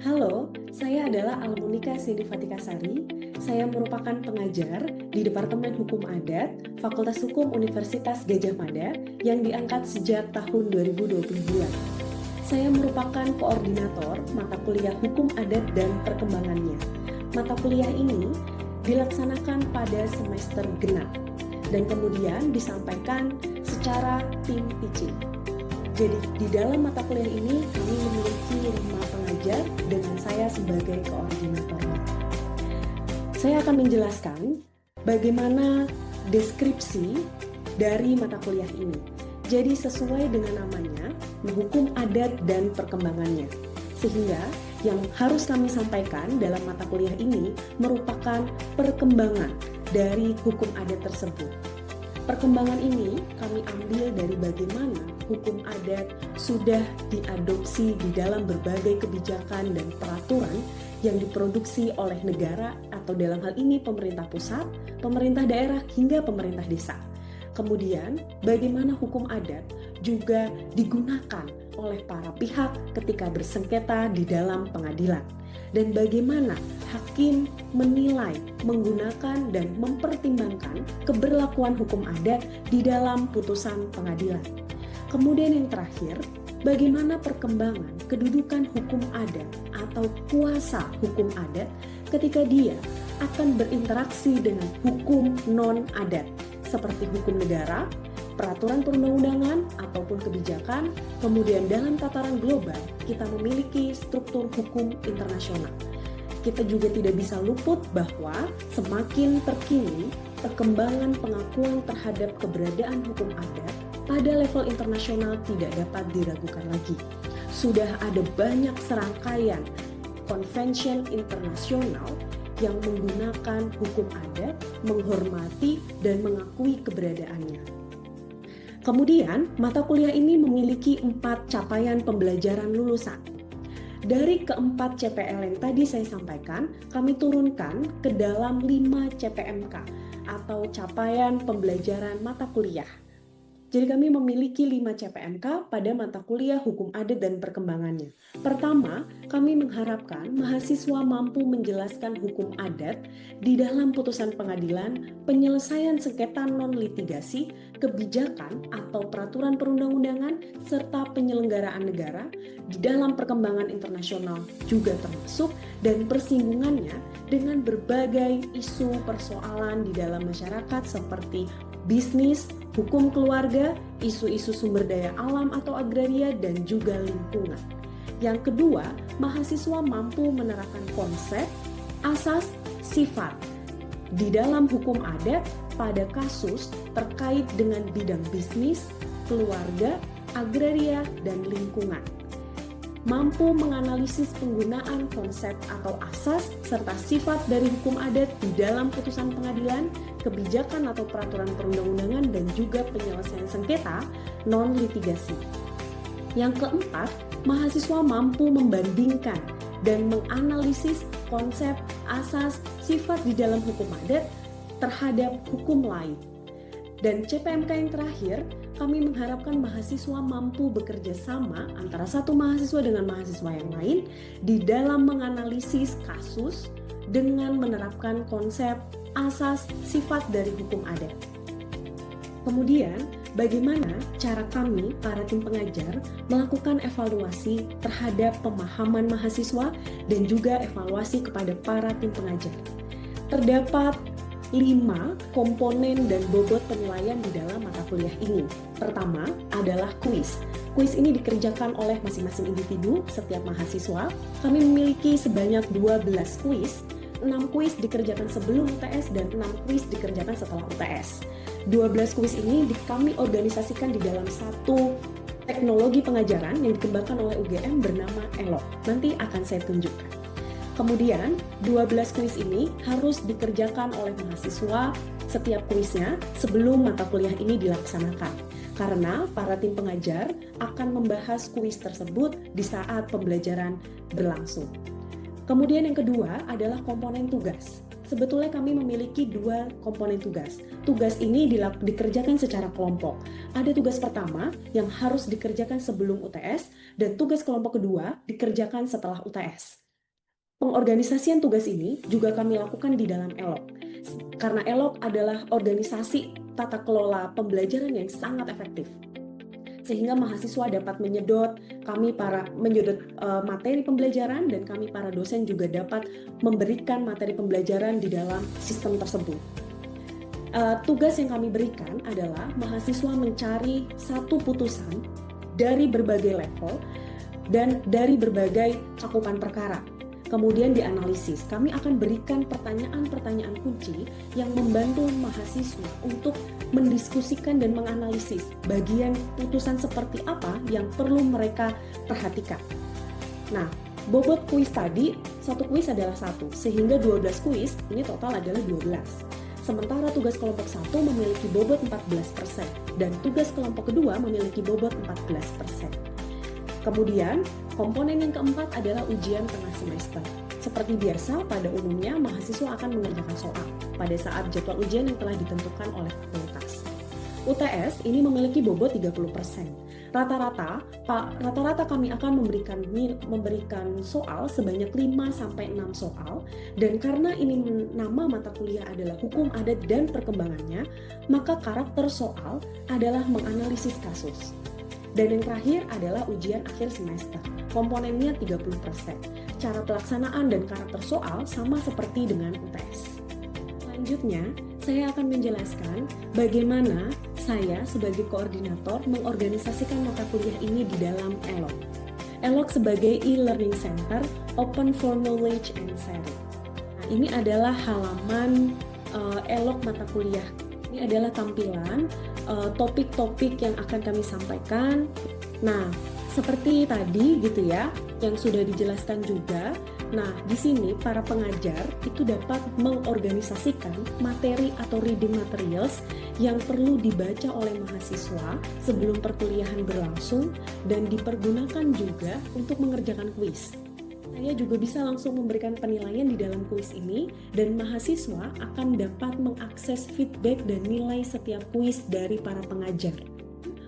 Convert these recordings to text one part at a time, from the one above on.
Halo, saya adalah Almunika Sindifatika Sari. Saya merupakan pengajar di Departemen Hukum Adat, Fakultas Hukum Universitas Gadjah Mada yang diangkat sejak tahun 2022. Saya merupakan koordinator mata kuliah Hukum Adat dan Perkembangannya. Mata kuliah ini dilaksanakan pada semester genap dan kemudian disampaikan secara tim teaching. Jadi di dalam mata kuliah ini kami memiliki 5 pengajar dengan saya sebagai koordinatornya. Saya akan menjelaskan bagaimana deskripsi dari mata kuliah ini. Jadi sesuai dengan namanya, hukum adat dan perkembangannya. Sehingga yang harus kami sampaikan dalam mata kuliah ini merupakan perkembangan dari hukum adat tersebut. Perkembangan ini kami ambil dari bagaimana hukum adat sudah diadopsi di dalam berbagai kebijakan dan peraturan yang diproduksi oleh negara atau dalam hal ini pemerintah pusat, pemerintah daerah hingga pemerintah desa. Kemudian bagaimana hukum adat juga digunakan oleh para pihak ketika bersengketa di dalam pengadilan. Dan bagaimana hakim menilai, menggunakan, dan mempertimbangkan keberlakuan hukum adat di dalam putusan pengadilan. Kemudian yang terakhir, bagaimana perkembangan kedudukan hukum adat atau kuasa hukum adat ketika dia akan berinteraksi dengan hukum non-adat, seperti hukum negara, peraturan perundang-undangan ataupun kebijakan. Kemudian dalam tataran global kita memiliki struktur hukum internasional. Kita juga tidak bisa luput bahwa semakin terkini perkembangan pengakuan terhadap keberadaan hukum adat pada level internasional tidak dapat diragukan lagi. Sudah ada banyak serangkaian convention internasional yang menggunakan hukum adat, menghormati dan mengakui keberadaannya. Kemudian, mata kuliah ini memiliki 4 capaian pembelajaran lulusan. Dari keempat CPL yang tadi saya sampaikan, kami turunkan ke dalam 5 CPMK atau capaian pembelajaran mata kuliah. Jadi kami memiliki 5 CPMK pada mata kuliah Hukum Adat dan Perkembangannya. Pertama, kami mengharapkan mahasiswa mampu menjelaskan hukum adat di dalam putusan pengadilan, penyelesaian sengketa non-litigasi, kebijakan atau peraturan perundang-undangan, serta penyelenggaraan negara di dalam perkembangan internasional juga termasuk, dan persinggungannya dengan berbagai isu persoalan di dalam masyarakat seperti bisnis, hukum keluarga, isu-isu sumber daya alam atau agraria, dan juga lingkungan. Yang kedua, mahasiswa mampu menerapkan konsep, asas, sifat di dalam hukum adat pada kasus terkait dengan bidang bisnis, keluarga, agraria, dan lingkungan. Mampu menganalisis penggunaan konsep atau asas serta sifat dari hukum adat di dalam putusan pengadilan, kebijakan atau peraturan perundang-undangan, dan juga penyelesaian sengketa non-litigasi. Yang keempat, mahasiswa mampu membandingkan dan menganalisis konsep, asas, sifat di dalam hukum adat terhadap hukum lain. Dan CPMK yang terakhir, kami mengharapkan mahasiswa mampu bekerja sama antara satu mahasiswa dengan mahasiswa yang lain di dalam menganalisis kasus dengan menerapkan konsep, asas, sifat dari hukum adat. Kemudian, bagaimana cara kami, para tim pengajar, melakukan evaluasi terhadap pemahaman mahasiswa dan juga evaluasi kepada para tim pengajar. Terdapat 5 komponen dan bobot penilaian di dalam mata kuliah ini. Pertama adalah kuis. Kuis ini dikerjakan oleh masing-masing individu setiap mahasiswa. Kami memiliki sebanyak 12 kuis. 6 kuis dikerjakan sebelum UTS dan 6 kuis dikerjakan setelah UTS. 12 kuis ini kami organisasikan di dalam satu teknologi pengajaran yang dikembangkan oleh UGM bernama ELOK. Nanti akan saya tunjukkan. Kemudian, 12 kuis ini harus dikerjakan oleh mahasiswa setiap kuisnya sebelum mata kuliah ini dilaksanakan. Karena para tim pengajar akan membahas kuis tersebut di saat pembelajaran berlangsung. Kemudian yang kedua adalah komponen tugas. Sebetulnya kami memiliki 2 komponen tugas. Tugas ini dikerjakan secara kelompok. Ada tugas pertama yang harus dikerjakan sebelum UTS, dan tugas kelompok kedua dikerjakan setelah UTS. Pengorganisasian tugas ini juga kami lakukan di dalam ELOK. Karena ELOK adalah organisasi tata kelola pembelajaran yang sangat efektif. Sehingga mahasiswa dapat menyedot, materi pembelajaran, dan kami para dosen juga dapat memberikan materi pembelajaran di dalam sistem tersebut. Tugas yang kami berikan adalah mahasiswa mencari satu putusan dari berbagai level dan dari berbagai cakupan perkara. Kemudian dianalisis. Kami akan berikan pertanyaan-pertanyaan kunci yang membantu mahasiswa untuk mendiskusikan dan menganalisis bagian putusan seperti apa yang perlu mereka perhatikan. Nah, bobot kuis tadi, satu kuis adalah 1, sehingga 12 kuis, ini total adalah 12. Sementara tugas kelompok 1 memiliki bobot 14%, dan tugas kelompok kedua memiliki bobot 14%. Kemudian, komponen yang keempat adalah ujian tengah semester. Seperti biasa, pada umumnya mahasiswa akan mengerjakan soal pada saat jadwal ujian yang telah ditentukan oleh fakultas. UTS ini memiliki bobot 30%. Rata-rata kami akan memberikan soal sebanyak 5-6 soal, dan karena ini nama mata kuliah adalah Hukum Adat dan Perkembangannya, maka karakter soal adalah menganalisis kasus. Dan yang terakhir adalah ujian akhir semester. Komponennya 30%. Cara pelaksanaan dan karakter soal sama seperti dengan UTS. Selanjutnya, saya akan menjelaskan bagaimana saya sebagai koordinator mengorganisasikan mata kuliah ini di dalam ELOK. ELOK sebagai e-learning center, open for knowledge and sharing. Nah, ini adalah halaman ELOK mata kuliah. Ini adalah tampilan topik-topik yang akan kami sampaikan. Nah, seperti tadi gitu ya, yang sudah dijelaskan juga. Nah, di sini para pengajar itu dapat mengorganisasikan materi atau reading materials yang perlu dibaca oleh mahasiswa sebelum perkuliahan berlangsung dan dipergunakan juga untuk mengerjakan kuis. Saya juga bisa langsung memberikan penilaian di dalam kuis ini, dan mahasiswa akan dapat mengakses feedback dan nilai setiap kuis dari para pengajar.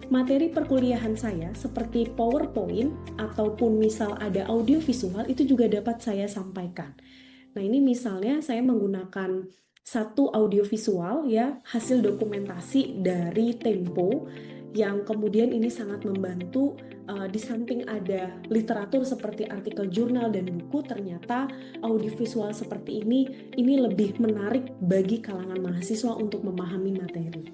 Materi perkuliahan saya seperti PowerPoint ataupun misal ada audio visual itu juga dapat saya sampaikan. Nah, ini misalnya saya menggunakan satu audio visual ya, hasil dokumentasi dari Tempo, yang kemudian ini sangat membantu. Di samping ada literatur seperti artikel jurnal dan buku, ternyata audiovisual seperti ini lebih menarik bagi kalangan mahasiswa untuk memahami materi.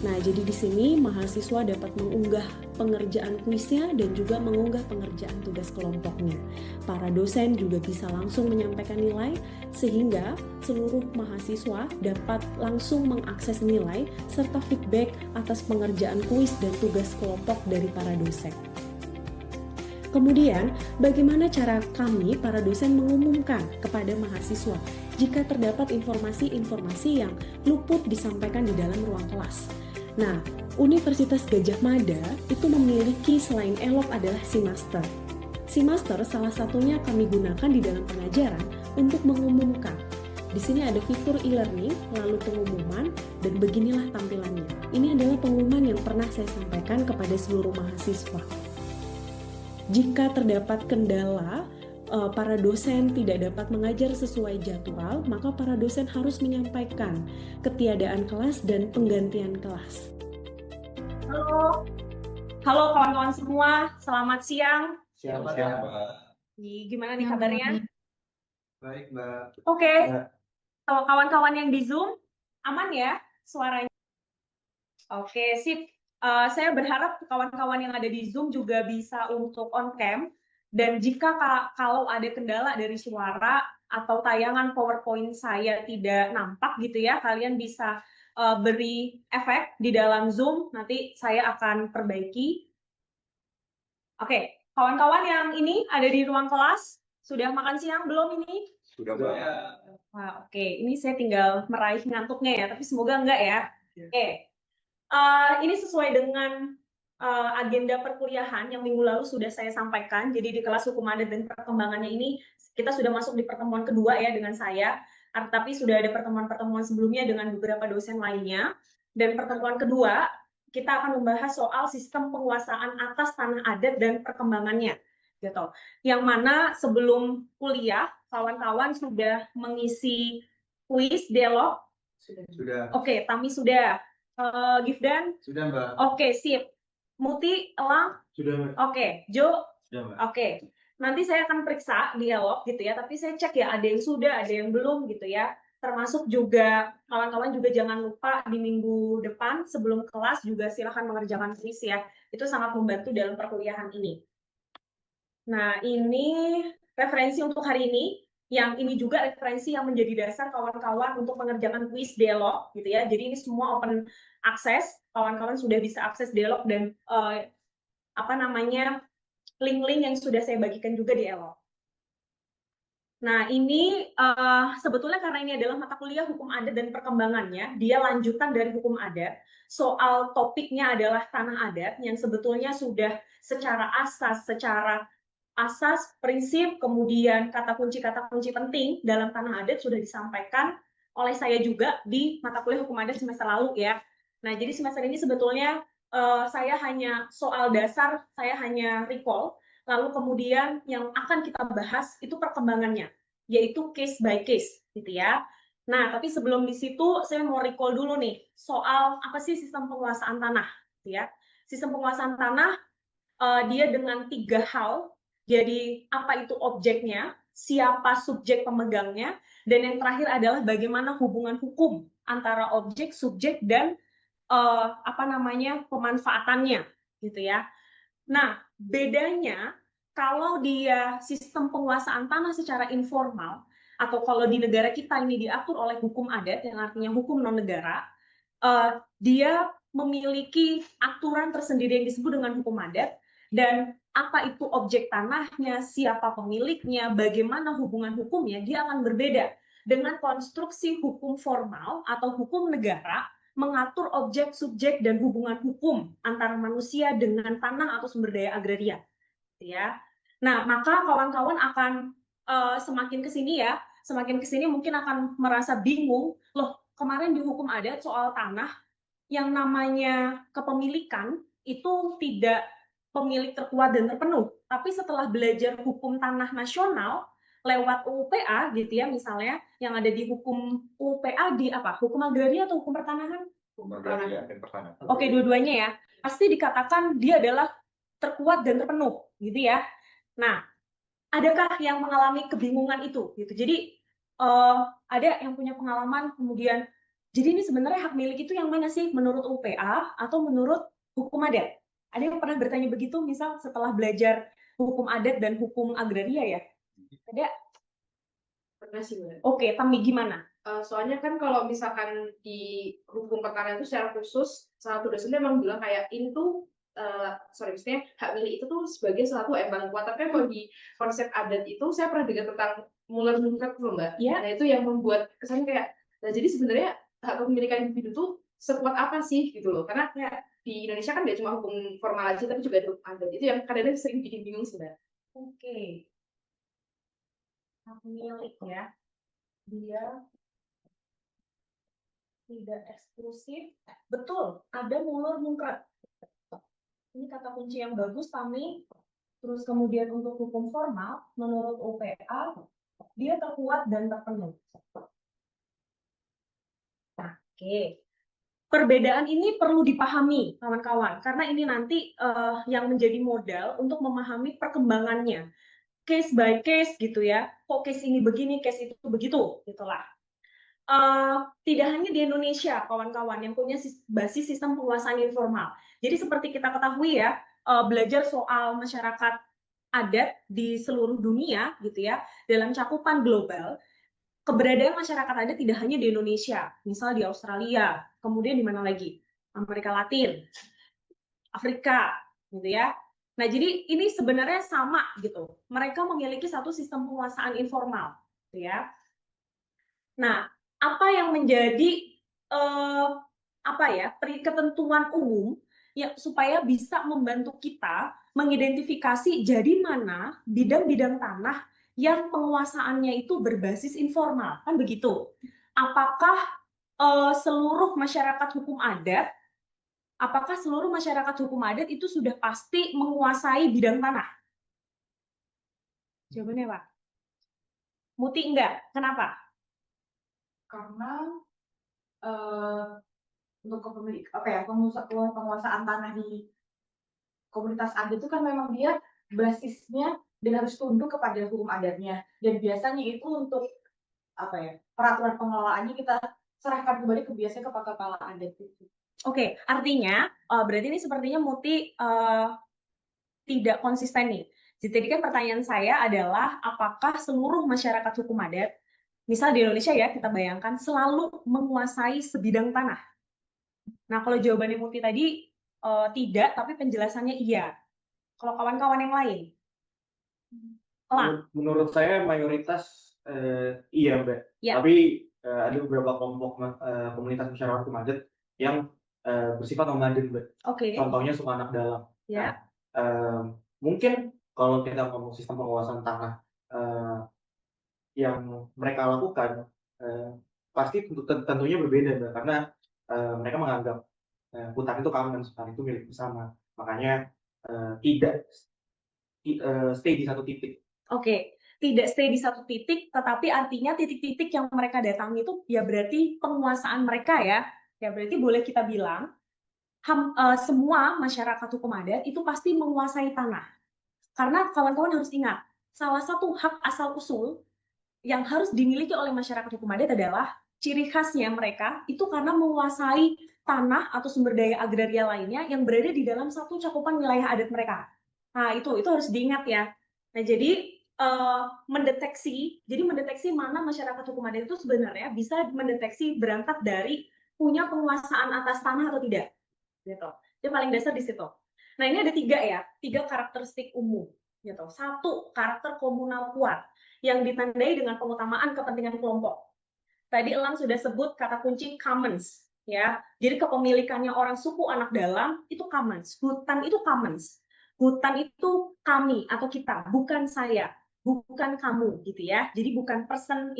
Nah, jadi di sini mahasiswa dapat mengunggah pengerjaan kuisnya dan juga mengunggah pengerjaan tugas kelompoknya. Para dosen juga bisa langsung menyampaikan nilai, sehingga seluruh mahasiswa dapat langsung mengakses nilai serta feedback atas pengerjaan kuis dan tugas kelompok dari para dosen. Kemudian, bagaimana cara kami, para dosen, mengumumkan kepada mahasiswa jika terdapat informasi-informasi yang luput disampaikan di dalam ruang kelas? Nah, Universitas Gadjah Mada itu memiliki selain ELOK adalah Simaster. Simaster salah satunya kami gunakan di dalam pengajaran untuk mengumumkan. Di sini ada fitur e-learning, lalu pengumuman, dan beginilah tampilannya. Ini adalah pengumuman yang pernah saya sampaikan kepada seluruh mahasiswa. Jika terdapat kendala, para dosen tidak dapat mengajar sesuai jadwal, maka para dosen harus menyampaikan ketiadaan kelas dan penggantian kelas. Halo kawan-kawan semua, selamat siang. Siang, Mbak. Gimana nih kabarnya? Baik, Mbak. Oke. Kalau kawan-kawan yang di Zoom, aman ya suaranya? Oke, sip. Saya berharap kawan-kawan yang ada di Zoom juga bisa untuk on cam, dan jika kalau ada kendala dari suara atau tayangan PowerPoint saya tidak nampak gitu ya, kalian bisa beri efek di dalam Zoom, nanti saya akan perbaiki. Oke, kawan-kawan yang ini ada di ruang kelas, sudah makan siang belum ini? Sudah, Mbak. Wah, oke. Ini saya tinggal meraih ngantuknya ya, tapi semoga enggak ya. Oke. Ini sesuai dengan agenda perkuliahan yang minggu lalu sudah saya sampaikan. Jadi di kelas Hukum Adat dan Perkembangannya ini kita sudah masuk di pertemuan kedua ya dengan saya, tapi sudah ada pertemuan-pertemuan sebelumnya dengan beberapa dosen lainnya. Dan pertemuan kedua kita akan membahas soal sistem penguasaan atas tanah adat dan perkembangannya, gitu. Yang mana sebelum kuliah kawan-kawan sudah mengisi kuis dialog? Sudah. Oke, Tami sudah. Gifdan? Sudah, Mbak. Oke, sip. Muti, Elang? Sudah, Mbak. Oke, Jo? Sudah, Mbak. Oke. Nanti saya akan periksa dialog gitu ya, tapi saya cek ya ada yang sudah, ada yang belum gitu ya. Termasuk juga kawan-kawan juga jangan lupa di minggu depan sebelum kelas juga silahkan mengerjakan kuis ya. Itu sangat membantu dalam perkuliahan ini. Nah, ini referensi untuk hari ini. Yang ini juga referensi yang menjadi dasar kawan-kawan untuk mengerjakan kuis dialog gitu ya. Jadi ini semua open access, kawan-kawan sudah bisa akses dialog dan link-link yang sudah saya bagikan juga di Elo. Nah, ini sebetulnya karena ini adalah mata kuliah hukum adat dan perkembangannya, dia lanjutan dari hukum adat. Soal topiknya adalah tanah adat yang sebetulnya sudah secara asas, prinsip, kemudian kata kunci penting dalam tanah adat sudah disampaikan oleh saya juga di mata kuliah hukum adat semester lalu ya. Nah, jadi semester ini sebetulnya saya hanya soal dasar, saya hanya recall, lalu kemudian yang akan kita bahas itu perkembangannya, yaitu case by case, gitu ya. Nah, tapi sebelum di situ saya mau recall dulu nih soal apa sih sistem penguasaan tanah, gitu ya. Sistem penguasaan tanah dia dengan 3 hal. Jadi apa itu objeknya, siapa subjek pemegangnya, dan yang terakhir adalah bagaimana hubungan hukum antara objek, subjek, dan pemanfaatannya, gitu ya. Nah, bedanya kalau dia sistem penguasaan tanah secara informal, atau kalau di negara kita ini diatur oleh hukum adat, yang artinya hukum non-negara, dia memiliki aturan tersendiri yang disebut dengan hukum adat, dan apa itu objek tanahnya, siapa pemiliknya, bagaimana hubungan hukumnya, dia akan berbeda dengan konstruksi hukum formal atau hukum negara mengatur objek, subjek, dan hubungan hukum antara manusia dengan tanah atau sumber daya agraria. Ya. Nah, maka kawan-kawan akan semakin kesini mungkin akan merasa bingung, loh kemarin di hukum adat soal tanah, yang namanya kepemilikan itu tidak pemilik terkuat dan terpenuh. Tapi setelah belajar hukum tanah nasional lewat UPA gitu ya, misalnya yang ada di hukum UPA di apa? Hukum agraria atau hukum pertanahan? Hukum agraria dan pertanahan. Oke, dua-duanya ya. Pasti dikatakan dia adalah terkuat dan terpenuh, gitu ya. Nah, adakah yang mengalami kebingungan itu? Gitu. Jadi ada yang punya pengalaman kemudian, jadi ini sebenarnya hak milik itu yang mana sih? Menurut UPA atau menurut hukum adat? Ada yang pernah bertanya begitu, misal setelah belajar hukum adat dan hukum agraria ya? Ada? Pernah sih, Mbak. Oke, Tami gimana? Soalnya kan kalau misalkan di hukum pertanahan itu secara khusus, salah satu dosennya memang bilang kayak ini tuh, maksudnya hak milik itu tuh sebagai salah satu embang kuat. Tapi kalau di konsep adat itu, saya pernah dengar tentang muler-muler tuh, Mbak. Ya. Nah, itu yang membuat kesannya kayak, nah jadi sebenarnya hak kepemilikan individu tuh sekuat apa sih gitu loh. Karena Ya. di Indonesia kan tidak cuma hukum formal aja, tapi juga ada hukum adat. Itu yang kadang-kadang sering bikin bingung sih, Mbak. Oke. Hak milik ya. Dia tidak eksklusif. Betul, ada mulur mungkrat. Ini kata kunci yang bagus, Tami. Terus kemudian untuk hukum formal, menurut UPA, dia terkuat dan terpenuh. Nah, oke. Perbedaan ini perlu dipahami, kawan-kawan, karena ini nanti yang menjadi modal untuk memahami perkembangannya. Case by case gitu ya. Kok case ini begini, case itu begitu, gitulah. Tidak hanya di Indonesia, kawan-kawan, yang punya basis sistem penguasaan informal. Jadi seperti kita ketahui ya, belajar soal masyarakat adat di seluruh dunia gitu ya, dalam cakupan global, keberadaan masyarakat adat tidak hanya di Indonesia, misal di Australia, kemudian di mana lagi? Amerika Latin, Afrika, gitu ya. Nah, jadi ini sebenarnya sama gitu. Mereka memiliki satu sistem penguasaan informal, gitu ya. Nah, apa yang menjadi ketentuan umum ya supaya bisa membantu kita mengidentifikasi jadi mana bidang-bidang tanah yang penguasaannya itu berbasis informal, kan begitu? Apakah seluruh masyarakat hukum adat itu sudah pasti menguasai bidang tanah? Jawabannya, Pak. Muti enggak. Kenapa? Karena untuk penguasaan tanah di komunitas adat itu kan memang dia basisnya dan harus tunduk kepada hukum adatnya, dan biasanya itu untuk peraturan pengelolaannya kita serahkan kembali biasanya kepada kepala adat itu. Oke, artinya berarti ini sepertinya Muti tidak konsisten nih. Jadi kan pertanyaan saya adalah apakah seluruh masyarakat hukum adat, misal di Indonesia ya, kita bayangkan selalu menguasai sebidang tanah. Nah, kalau jawabannya Muti tadi tidak, tapi penjelasannya iya. Kalau kawan-kawan yang lain? Menurut saya mayoritas iya, Mbak. Ya. Tapi ada beberapa kelompok komunitas masyarakat hukum adat yang bersifat nomaden, Mbak. Oke. Contohnya suku anak dalam. Ya. Mungkin kalau kita ngomong sistem penguasaan tanah yang mereka lakukan pasti tentunya berbeda, Mbak. Karena mereka menganggap hutan itu commons, hutan itu milik bersama. Makanya tidak stay di satu titik. Oke, tidak stay di satu titik, tetapi artinya titik-titik yang mereka datangi itu ya berarti penguasaan mereka ya. Ya berarti boleh kita bilang semua masyarakat hukum adat itu pasti menguasai tanah. Karena kawan-kawan harus ingat, salah satu hak asal usul yang harus dimiliki oleh masyarakat hukum adat adalah ciri khasnya mereka itu karena menguasai tanah atau sumber daya agraria lainnya yang berada di dalam satu cakupan wilayah adat mereka. Nah, itu harus diingat ya. Nah, jadi mendeteksi mana masyarakat hukum adat itu sebenarnya bisa mendeteksi berangkat dari punya penguasaan atas tanah atau tidak. Gitu. Itu paling dasar di situ. Nah, ini ada 3 karakteristik umum. Gitu. 1, karakter komunal kuat yang ditandai dengan pengutamaan kepentingan kelompok. Tadi Elang sudah sebut kata kunci commons, ya. Jadi kepemilikannya orang suku anak dalam itu commons. Hutan itu commons. Hutan itu kami atau kita, bukan saya, bukan kamu, gitu ya. Jadi bukan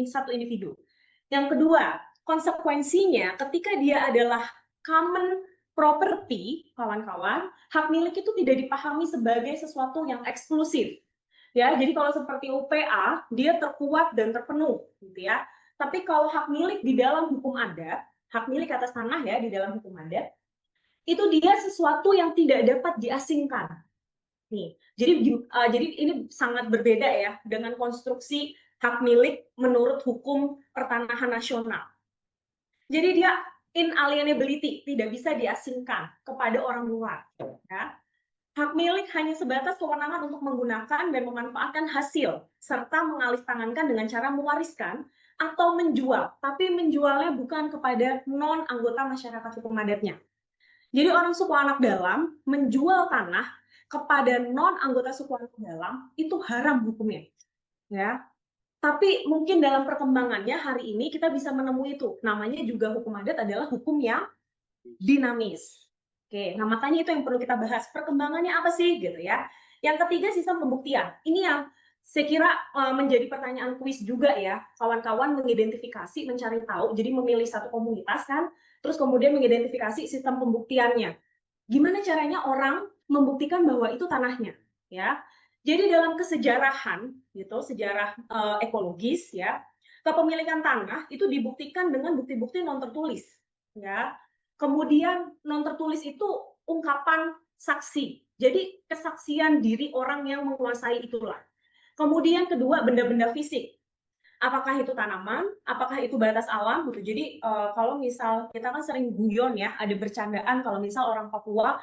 satu individu. Yang kedua, konsekuensinya ketika dia adalah common property, kawan-kawan, hak milik itu tidak dipahami sebagai sesuatu yang eksklusif. Ya, jadi kalau seperti UPA, dia terkuat dan terpenuh, gitu ya. Tapi kalau hak milik di dalam hukum adat, hak milik atas tanah ya di dalam hukum adat, itu dia sesuatu yang tidak dapat diasingkan. Nih, jadi ini sangat berbeda ya dengan konstruksi hak milik menurut hukum pertanahan nasional. Jadi dia inalienability, tidak bisa diasingkan kepada orang luar. Ya. Hak milik hanya sebatas kewenangan untuk menggunakan dan memanfaatkan hasil, serta mengalihtangankan dengan cara mewariskan atau menjual, tapi menjualnya bukan kepada non-anggota masyarakat hukum adatnya. Jadi orang suku anak dalam menjual tanah kepada non-anggota suku anak dalam itu haram hukumnya. Ya. Tapi mungkin dalam perkembangannya hari ini kita bisa menemui itu. Namanya juga hukum adat adalah hukum yang dinamis. Oke, nah makanya itu yang perlu kita bahas. Perkembangannya apa sih gitu ya. Yang ketiga, sistem pembuktian. Ini yang saya kira menjadi pertanyaan kuis juga ya. Kawan-kawan mengidentifikasi, mencari tahu, jadi memilih satu komunitas kan, terus kemudian mengidentifikasi sistem pembuktiannya. Gimana caranya orang membuktikan bahwa itu tanahnya, ya. Jadi dalam kesejarahan gitu, sejarah ekologis ya, kepemilikan tanah itu dibuktikan dengan bukti-bukti non tertulis, ya. Kemudian non tertulis itu ungkapan saksi. Jadi kesaksian diri orang yang menguasai itulah. Kemudian kedua, benda-benda fisik. Apakah itu tanaman, apakah itu batas alam gitu. Jadi kalau misal kita kan sering guyon ya, ada bercandaan kalau misal orang Papua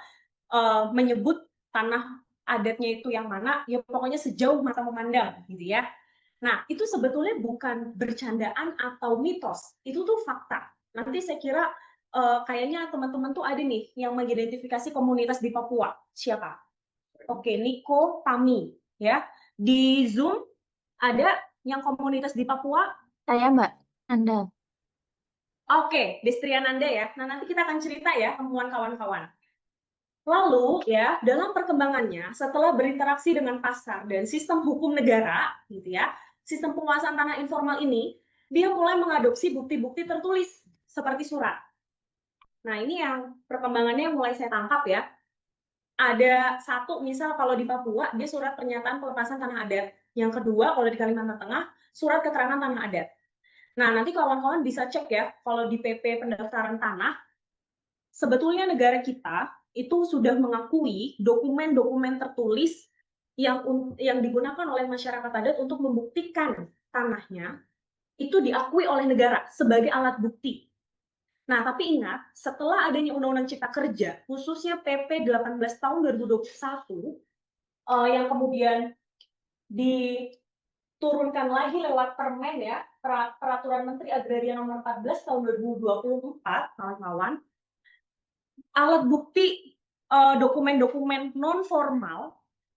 menyebut tanah adatnya itu yang mana, ya pokoknya sejauh mata memandang gitu ya. Nah, itu sebetulnya bukan bercandaan atau mitos, itu tuh fakta. Nanti saya kira kayaknya teman-teman tuh ada nih yang mengidentifikasi komunitas di Papua. Siapa? Oke, Niko, Tami, ya. Di Zoom ada yang komunitas di Papua? Saya Mbak Anda. Oke, Destriananda ya. Nah, nanti kita akan cerita ya temuan kawan-kawan. Lalu ya, dalam perkembangannya setelah berinteraksi dengan pasar dan sistem hukum negara, gitu ya, sistem penguasaan tanah informal ini, dia mulai mengadopsi bukti-bukti tertulis seperti surat. Nah, ini yang perkembangannya yang mulai saya tangkap ya. Ada satu, misal kalau di Papua, dia surat pernyataan pelepasan tanah adat. Yang kedua, kalau di Kalimantan Tengah, surat keterangan tanah adat. Nah, nanti kawan-kawan bisa cek ya, kalau di PP pendaftaran tanah, sebetulnya negara kita itu sudah mengakui dokumen-dokumen tertulis yang digunakan oleh masyarakat adat untuk membuktikan tanahnya itu diakui oleh negara sebagai alat bukti. Nah, tapi ingat, setelah adanya Undang-Undang Cipta Kerja, khususnya PP 18 tahun 2021, yang kemudian diturunkan lagi lewat Permen ya, Peraturan Menteri Agraria Nomor 14 tahun 2024, kawan-kawan, alat bukti dokumen-dokumen non formal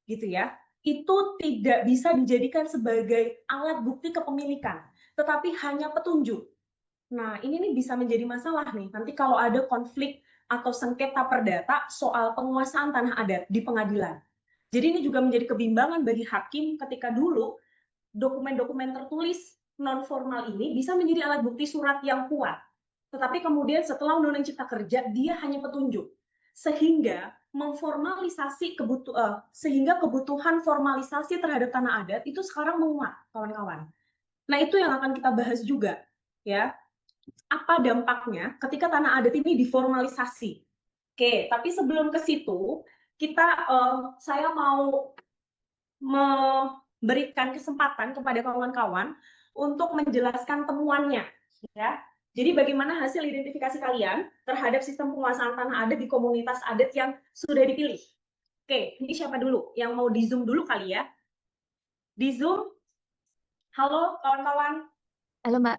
gitu ya, itu tidak bisa dijadikan sebagai alat bukti kepemilikan, tetapi hanya petunjuk. Nah, ini nih bisa menjadi masalah nih nanti kalau ada konflik atau sengketa perdata soal penguasaan tanah adat di pengadilan. Jadi ini juga menjadi kebimbangan bagi hakim ketika dulu dokumen-dokumen tertulis non formal ini bisa menjadi alat bukti surat yang kuat. Tetapi kemudian setelah Undang-Undang Cipta Kerja dia hanya petunjuk. Sehingga sehingga kebutuhan formalisasi terhadap tanah adat itu sekarang menguat, kawan-kawan. Nah, itu yang akan kita bahas juga, ya. Apa dampaknya ketika tanah adat ini diformalisasi? Oke, tapi sebelum ke situ, saya mau memberikan kesempatan kepada kawan-kawan untuk menjelaskan temuannya, ya. Jadi bagaimana hasil identifikasi kalian terhadap sistem penguasaan tanah adat di komunitas adat yang sudah dipilih? Oke, ini siapa dulu? Yang mau di Zoom dulu kali ya? Di Zoom? Halo kawan-kawan. Halo Mbak,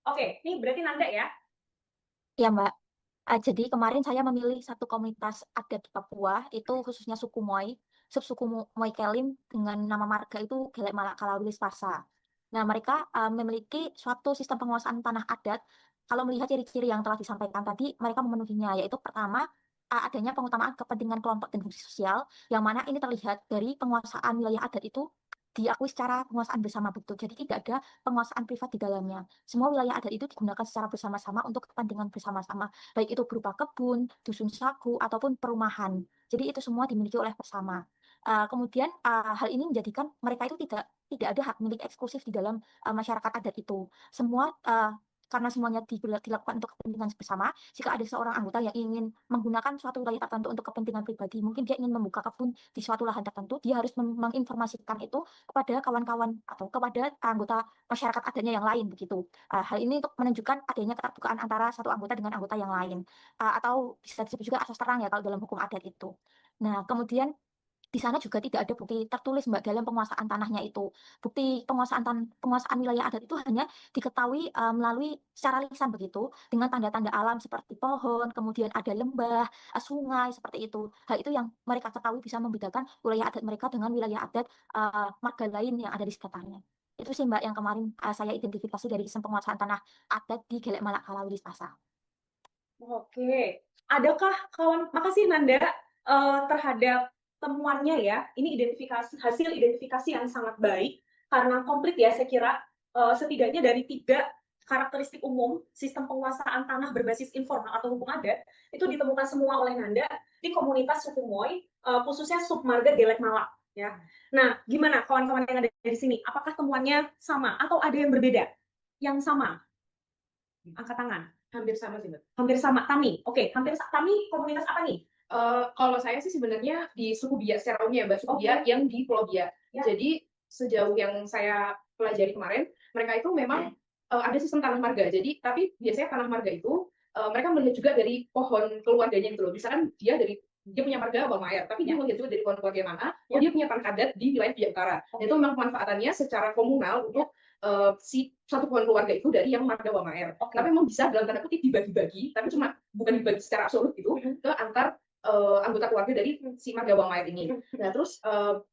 Oke, ini berarti Nanda ya? ya Mbak. Jadi kemarin saya memilih satu komunitas adat di Papua, itu khususnya suku Moai, subsuku Moai Kelim dengan nama marga itu Gelek Malakalawilis Pasa. Nah, mereka memiliki suatu sistem penguasaan tanah adat. Kalau melihat ciri-ciri yang telah disampaikan tadi, mereka memenuhinya, yaitu pertama, adanya pengutamaan kepentingan kelompok dan fungsi sosial, yang mana ini terlihat dari penguasaan wilayah adat itu diakui secara penguasaan bersama betul. Jadi tidak ada penguasaan privat di dalamnya. Semua wilayah adat itu digunakan secara bersama-sama untuk kepentingan bersama-sama, baik itu berupa kebun, dusun sagu, ataupun perumahan. Jadi itu semua dimiliki oleh bersama. Kemudian hal ini menjadikan mereka itu tidak ada hak milik eksklusif di dalam masyarakat adat itu. Semua karena semuanya dilakukan untuk kepentingan bersama, jika ada seorang anggota yang ingin menggunakan suatu wilayah tertentu untuk kepentingan pribadi, mungkin dia ingin membuka kebun di suatu lahan tertentu, dia harus menginformasikan itu kepada kawan-kawan atau kepada anggota masyarakat adatnya yang lain begitu. Hal ini untuk menunjukkan adanya keterbukaan antara satu anggota dengan anggota yang lain, atau bisa disebut juga asas terang ya kalau dalam hukum adat itu. Nah, kemudian di sana juga tidak ada bukti tertulis Mbak dalam penguasaan tanahnya itu. Bukti penguasaan wilayah adat itu hanya diketahui melalui secara lisan begitu, dengan tanda-tanda alam seperti pohon, kemudian ada lembah, sungai seperti itu. Hal itu yang mereka ketahui bisa membedakan wilayah adat mereka dengan wilayah adat marga lain yang ada di sekitarnya. Itu sih Mbak yang kemarin saya identifikasi dari sistem penguasaan tanah adat di Gelek Malakalawilis Pasa. Oke, adakah makasih Nanda terhadap temuannya ya. Ini hasil identifikasi yang sangat baik karena komplit ya saya kira setidaknya dari 3 karakteristik umum sistem penguasaan tanah berbasis informal atau hukum adat itu ditemukan semua oleh Nanda di komunitas suku Moai khususnya submarga Gelek Malak ya. Nah, gimana kawan-kawan yang ada di sini? Apakah temuannya sama atau ada yang berbeda? Yang sama? Angkat tangan. Hampir sama sih Mbak. Hampir sama. Tami, oke. Tami komunitas apa nih? Kalau saya sih sebenarnya di suku Biak secara umum ya Mbak, suku Biak yang di Pulau Biak. Ya. Jadi sejauh yang saya pelajari kemarin, mereka itu memang ada sistem tanah marga. Jadi tapi biasanya tanah marga itu mereka melihat juga dari pohon keluarganya gitu loh. Misalkan dia punya marga Bawang Air, tapi dia melihat juga dari pohon keluarga mana, dia punya tanah adat di wilayah Biak Utara. Itu memang pemanfaatannya secara komunal untuk si satu pohon keluarga itu dari yang marga Bawang Air. Tapi memang bisa dalam tanda kutip dibagi-bagi, tapi cuma bukan dibagi secara absolut gitu ke antar anggota keluarga dari si marga Bawang Air ini. Nah terus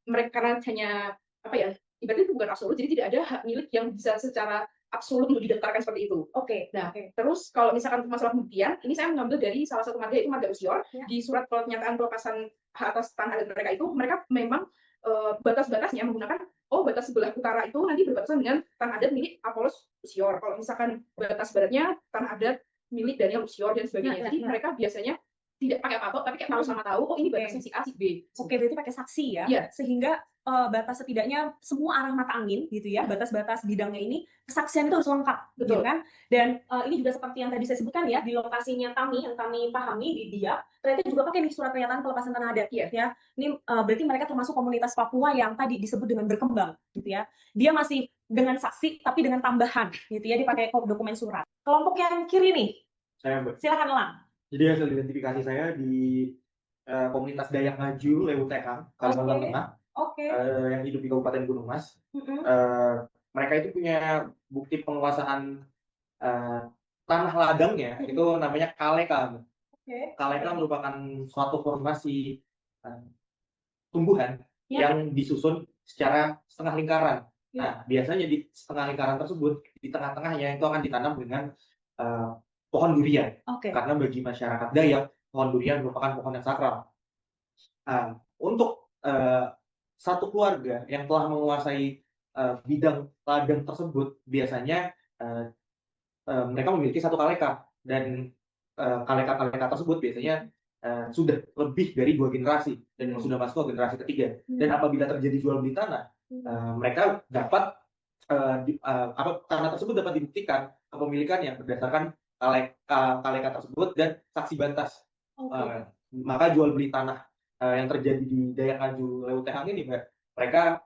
mereka karena hanya apa ya, ibaratnya itu bukan absolut, jadi tidak ada hak milik yang bisa secara absolut untuk didaftarkan seperti itu. Nah, terus kalau misalkan masalah pembuktian, ini saya mengambil dari salah satu marga, yaitu marga Usior. Di surat pernyataan pelepasan hak atas tanah adat mereka itu, mereka memang batas-batasnya menggunakan batas sebelah utara itu nanti berbatasan dengan tanah adat milik Apolos Usior. Kalau misalkan batas baratnya tanah adat milik Daniel Usior dan sebagainya. Jadi mereka biasanya tidak pakai patok, tapi kayak tahu sama tahu, oh ini batasnya si A, si B. Oke, berarti pakai saksi ya. Iya. Sehingga batas setidaknya semua arah mata angin gitu ya, batas-batas bidangnya ini kesaksian itu harus lengkap, gitu Betul. kan? Dan ini juga seperti yang tadi saya sebutkan ya, di lokasinya kami yang kami pahami di dia, ternyata juga pakai nih surat pernyataan pelepasan tanah adat Iya. ya. Ini berarti mereka termasuk komunitas Papua yang tadi disebut dengan berkembang gitu ya. Dia masih dengan saksi tapi dengan tambahan gitu ya, dipakai dokumen surat. Kelompok yang kiri nih, Saya Mbak. silakan Elang. Jadi hasil identifikasi saya di komunitas Dayak Ngaju, Lewu Tekang, Kalimantan Oke. Tengah, Oke. yang hidup di Kabupaten Gunung Mas. Mm-mm. Mereka itu punya bukti penguasaan tanah ladangnya, itu namanya kaleka. Oke. Kaleka merupakan suatu formasi tumbuhan Ya. yang disusun secara setengah lingkaran. Ya. Nah, biasanya di setengah lingkaran tersebut, di tengah-tengahnya itu akan ditanam dengan pohon durian. Oke. Karena bagi masyarakat Dayak, pohon durian merupakan pohon yang sakral. Untuk satu keluarga yang telah menguasai bidang ladang tersebut, biasanya mereka memiliki satu kaleka, dan kaleka-kaleka tersebut biasanya sudah lebih dari 2 generasi dan sudah masuk ke generasi ketiga. Dan apabila terjadi jual beli tanah, mereka dapat tanah tersebut dapat dibuktikan kepemilikannya berdasarkan kaleka tersebut dan saksi batas. Oke. Maka jual beli tanah yang terjadi di Dayak Ngaju Lewu Tekang ini, mereka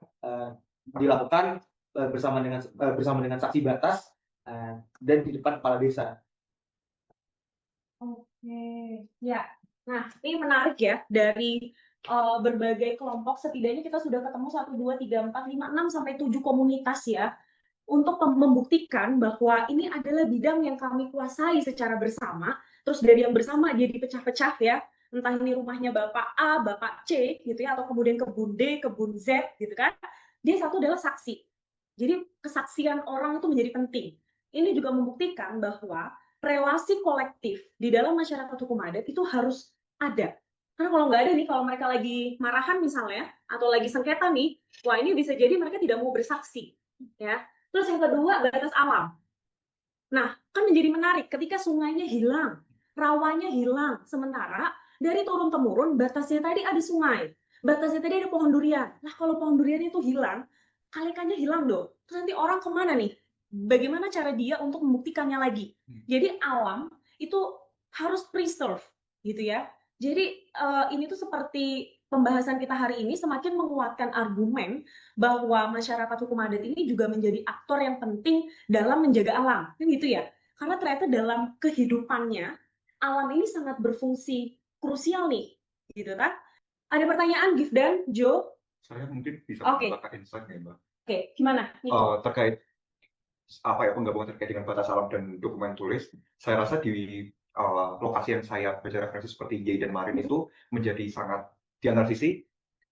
dilakukan bersama dengan saksi batas dan di depan kepala desa. Oke, ya. Nah, ini menarik ya, dari berbagai kelompok, setidaknya kita sudah ketemu 1, 2, 3, 4, 5, 6, sampai 7 komunitas ya, untuk membuktikan bahwa ini adalah bidang yang kami kuasai secara bersama, terus dari yang bersama dia dipecah-pecah ya, entah ini rumahnya Bapak A, Bapak C, gitu ya, atau kemudian kebun D, kebun Z, gitu kan. Dia satu adalah saksi. Jadi kesaksian orang itu menjadi penting. Ini juga membuktikan bahwa relasi kolektif di dalam masyarakat hukum adat itu harus ada. Karena kalau nggak ada nih, kalau mereka lagi marahan misalnya, atau lagi sengketa nih, wah ini bisa jadi mereka tidak mau bersaksi. Ya. Terus yang kedua, batas alam. Nah, kan menjadi menarik ketika sungainya hilang, rawanya hilang, sementara dari turun-temurun batasnya tadi ada sungai, batasnya tadi ada pohon durian. Nah, kalau pohon durian itu hilang, kalekanya hilang dong. Terus nanti orang kemana nih? Bagaimana cara dia untuk membuktikannya lagi? Jadi alam itu harus preserve, gitu ya. Jadi ini tuh seperti pembahasan kita hari ini semakin menguatkan argumen bahwa masyarakat hukum adat ini juga menjadi aktor yang penting dalam menjaga alam, kan gitu ya. Karena ternyata dalam kehidupannya alam ini sangat berfungsi krusial nih, gitu kan? Ada pertanyaan, Gifdan, Jo? Saya mungkin bisa Oke. menambahkan insight nih, Mbak. Oke, gimana? Niko? Terkait penggabungan terkait dengan batas alam dan dokumen tulis, saya rasa di lokasi yang saya baca referensi seperti Y dan Marin itu menjadi sangat, di antara sisi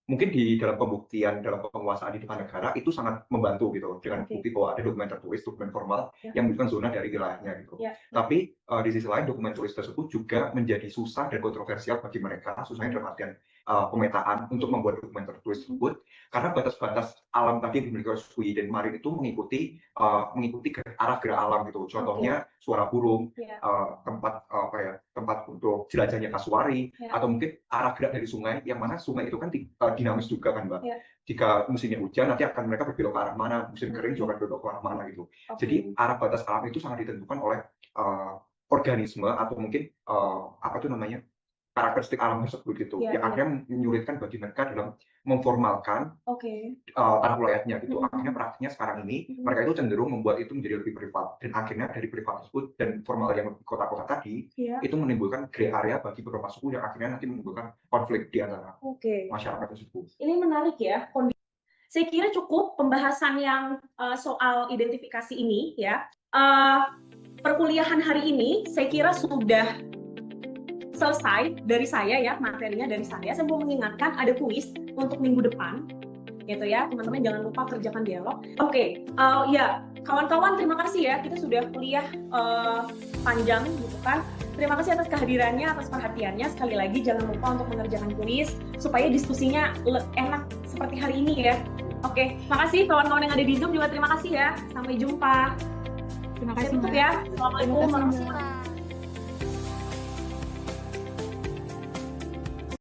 mungkin di dalam pembuktian, dalam penguasaan di depan negara itu sangat membantu gitu, dengan bukti bahwa ada dokumen tertulis, dokumen formal yang menunjukkan zona dari wilayahnya gitu. Tapi di sisi lain dokumen tulis tersebut juga menjadi susah dan kontroversial bagi mereka, susahnya dalam artian pemetaan untuk membuat dokumen tertulis tersebut, karena batas-batas alam tadi yang dimiliki oleh Y dan Marin itu mengikuti arah gerak alam gitu. Contohnya suara burung, tempat untuk jelajahnya kasuari, atau mungkin arah gerak dari sungai, yang mana sungai itu kan dinamis juga kan, Mbak. Jika musimnya hujan nanti akan mereka berbelok ke arah mana, musim kering juga akan berbelok ke arah mana gitu. Jadi arah batas alam itu sangat ditentukan oleh organisme atau mungkin karakteristik alam tersebut gitu, yang akhirnya menyulitkan bagi mereka dalam memformalkan tanah wilayahnya gitu. Akhirnya praktiknya sekarang ini mereka itu cenderung membuat itu menjadi lebih privat, dan akhirnya dari privat tersebut dan formal yang kota-kota tadi itu menimbulkan grey area bagi beberapa suku yang akhirnya nanti menimbulkan konflik di antara masyarakat tersebut. Ini menarik ya. Saya kira cukup pembahasan yang soal identifikasi ini ya. Perkuliahan hari ini saya kira sudah selesai dari saya ya, materinya dari saya. Saya mau mengingatkan ada kuis untuk minggu depan, gitu ya. Teman-teman jangan lupa kerjakan dialog. Oke, ya kawan-kawan terima kasih ya. Kita sudah kuliah panjang gitu kan. Terima kasih atas kehadirannya, atas perhatiannya. Sekali lagi jangan lupa untuk mengerjakan kuis supaya diskusinya enak seperti hari ini ya. Oke, makasih kawan-kawan yang ada di Zoom juga terima kasih ya. Sampai jumpa. Terima Saya kasih, tutup Mbak. ya. Assalamualaikum Terima kasih, warahmatullahi Mbak.